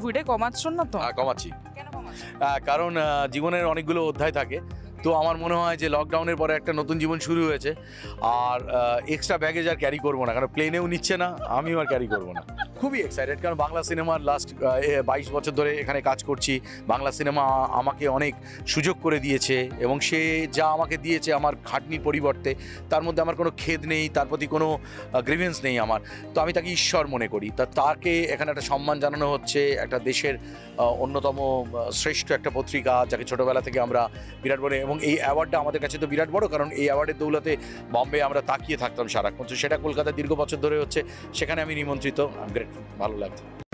ভুঁড়ে কমাচ্ছ না তো? কমাচ্ছি। কেন কমাচ্ছ? কারণ জীবনের অনেকগুলো অধ্যায় থাকে, তো আমার মনে হয় যে লকডাউনের পরে একটা নতুন জীবন শুরু হয়েছে, আর এক্সট্রা ব্যাগেজ আর ক্যারি করবো না, কারণ প্লেনেও নিচ্ছে না, আমিও আর ক্যারি করবো না। খুবই এক্সাইটেড, কারণ বাংলা সিনেমার লাস্ট 22 বছর ধরে এখানে কাজ করছি। বাংলা সিনেমা আমাকে অনেক সুযোগ করে দিয়েছে, এবং সে যা আমাকে দিয়েছে আমার খাটনির পরিবর্তে, তার মধ্যে আমার কোনো খেদ নেই, তার প্রতি কোনো গ্রিভেন্স নেই আমার। তো আমি তাকে ঈশ্বর মনে করি, তাকে এখানে একটা সম্মান জানানো হচ্ছে, একটা দেশের অন্যতম শ্রেষ্ঠ একটা পত্রিকা, যাকে ছোটোবেলা থেকে আমরা বিরাট বড়, এবং এই অ্যাওয়ার্ডটা আমাদের কাছে তো বিরাট বড়, কারণ এই অ্যাওয়ার্ডের দৌলতে বম্বে আমরা তাকিয়ে থাকতাম সারাক্ষণ, তো সেটা কলকাতায় দীর্ঘ বছর ধরে হচ্ছে, সেখানে আমি নিমন্ত্রিত। গ্রেট, ভালো লাগছে।